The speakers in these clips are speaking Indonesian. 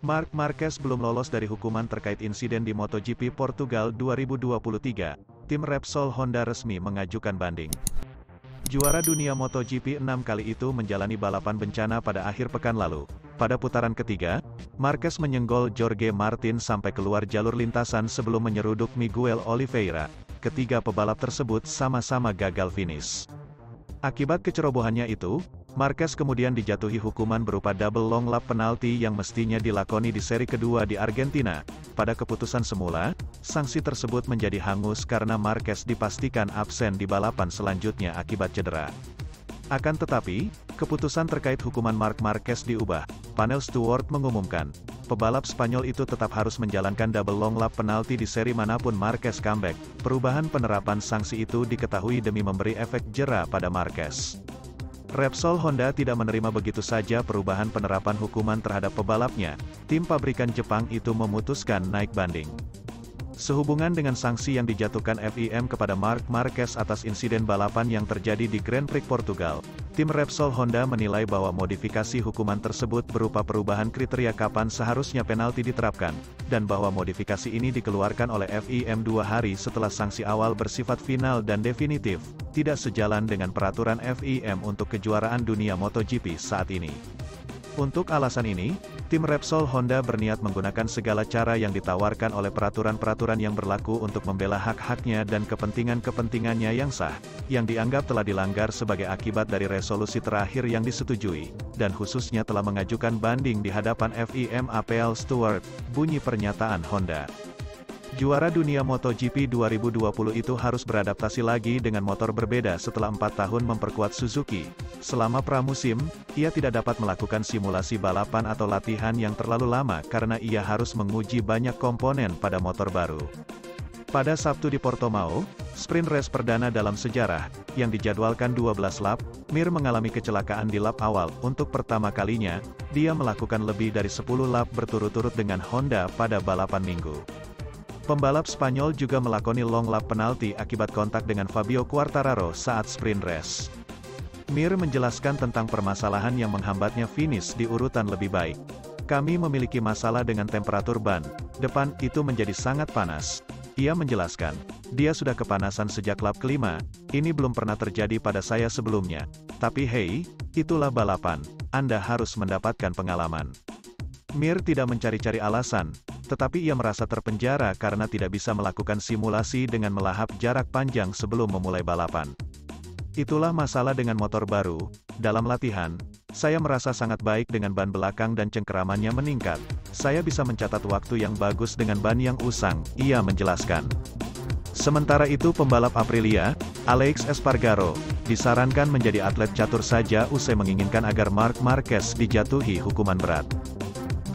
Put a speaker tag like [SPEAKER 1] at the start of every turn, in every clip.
[SPEAKER 1] Marc Marquez belum lolos dari hukuman terkait insiden di MotoGP Portugal 2023. Tim Repsol Honda resmi mengajukan banding. Juara dunia MotoGP 6 kali itu menjalani balapan bencana pada akhir pekan lalu. Pada putaran ketiga, Marquez menyenggol Jorge Martin sampai keluar jalur lintasan sebelum menyeruduk Miguel Oliveira. Ketiga pebalap tersebut sama-sama gagal finish. Akibat kecerobohannya itu, Marquez kemudian dijatuhi hukuman berupa double long lap penalti yang mestinya dilakoni di seri kedua di Argentina. Pada keputusan semula, sanksi tersebut menjadi hangus karena Marquez dipastikan absen di balapan selanjutnya akibat cedera. Akan tetapi, keputusan terkait hukuman Marc Marquez diubah. Panel steward mengumumkan, pebalap Spanyol itu tetap harus menjalankan double long lap penalti di seri manapun Marquez comeback. Perubahan penerapan sanksi itu diketahui demi memberi efek jera pada Marquez. Repsol Honda tidak menerima begitu saja perubahan penerapan hukuman terhadap pebalapnya. Tim pabrikan Jepang itu memutuskan naik banding. Sehubungan dengan sanksi yang dijatuhkan FIM kepada Marc Marquez atas insiden balapan yang terjadi di Grand Prix Portugal, tim Repsol Honda menilai bahwa modifikasi hukuman tersebut berupa perubahan kriteria kapan seharusnya penalti diterapkan, dan bahwa modifikasi ini dikeluarkan oleh FIM 2 hari setelah sanksi awal bersifat final dan definitif, tidak sejalan dengan peraturan FIM untuk kejuaraan dunia MotoGP saat ini. Untuk alasan ini, tim Repsol Honda berniat menggunakan segala cara yang ditawarkan oleh peraturan-peraturan yang berlaku untuk membela hak-haknya dan kepentingan-kepentingannya yang sah, yang dianggap telah dilanggar sebagai akibat dari resolusi terakhir yang disetujui, dan khususnya telah mengajukan banding di hadapan FIM Appeal Steward, bunyi pernyataan Honda. Juara dunia MotoGP 2020 itu harus beradaptasi lagi dengan motor berbeda setelah 4 tahun memperkuat Suzuki. Selama pramusim, ia tidak dapat melakukan simulasi balapan atau latihan yang terlalu lama karena ia harus menguji banyak komponen pada motor baru. Pada Sabtu di Portimao, sprint race perdana dalam sejarah, yang dijadwalkan 12 lap, Mir mengalami kecelakaan di lap awal. Untuk pertama kalinya, dia melakukan lebih dari 10 lap berturut-turut dengan Honda pada balapan Minggu. Pembalap Spanyol juga melakoni long lap penalti akibat kontak dengan Fabio Quartararo saat sprint race. Mir menjelaskan tentang permasalahan yang menghambatnya finish di urutan lebih baik. Kami memiliki masalah dengan temperatur ban depan itu menjadi sangat panas. Ia menjelaskan, dia sudah kepanasan sejak lap kelima, ini belum pernah terjadi pada saya sebelumnya. Tapi hey, itulah balapan, Anda harus mendapatkan pengalaman. Mir tidak mencari-cari alasan, tetapi ia merasa terpenjara karena tidak bisa melakukan simulasi dengan melahap jarak panjang sebelum memulai balapan. Itulah masalah dengan motor baru. Dalam latihan, saya merasa sangat baik dengan ban belakang dan cengkeramannya meningkat. Saya bisa mencatat waktu yang bagus dengan ban yang usang, ia menjelaskan. Sementara itu pembalap Aprilia, Alex Espargaro, disarankan menjadi atlet catur saja usai menginginkan agar Marc Marquez dijatuhi hukuman berat.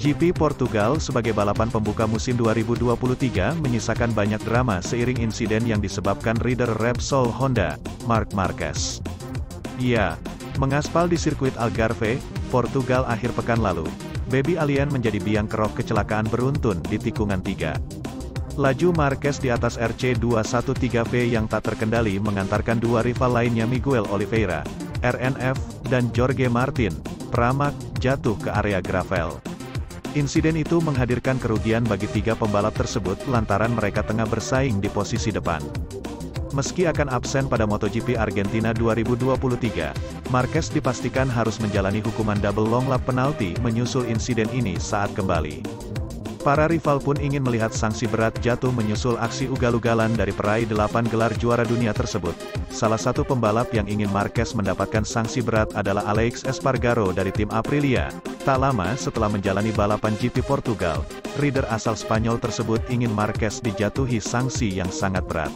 [SPEAKER 1] GP Portugal sebagai balapan pembuka musim 2023 menyisakan banyak drama seiring insiden yang disebabkan rider Repsol Honda, Marc Marquez. Ya, mengaspal di sirkuit Algarve, Portugal akhir pekan lalu, Baby Alien menjadi biang kerok kecelakaan beruntun di tikungan 3. Laju Marquez di atas RC213V yang tak terkendali mengantarkan dua rival lainnya Miguel Oliveira, RNF, dan Jorge Martin, Pramac, jatuh ke area gravel. Insiden itu menghadirkan kerugian bagi 3 pembalap tersebut lantaran mereka tengah bersaing di posisi depan. Meski akan absen pada MotoGP Argentina 2023, Marquez dipastikan harus menjalani hukuman double long lap penalti menyusul insiden ini saat kembali. Para rival pun ingin melihat sanksi berat jatuh menyusul aksi ugal-ugalan dari peraih 8 gelar juara dunia tersebut. Salah satu pembalap yang ingin Marquez mendapatkan sanksi berat adalah Alex Espargaro dari tim Aprilia. Tak lama setelah menjalani balapan GP Portugal, rider asal Spanyol tersebut ingin Marquez dijatuhi sanksi yang sangat berat.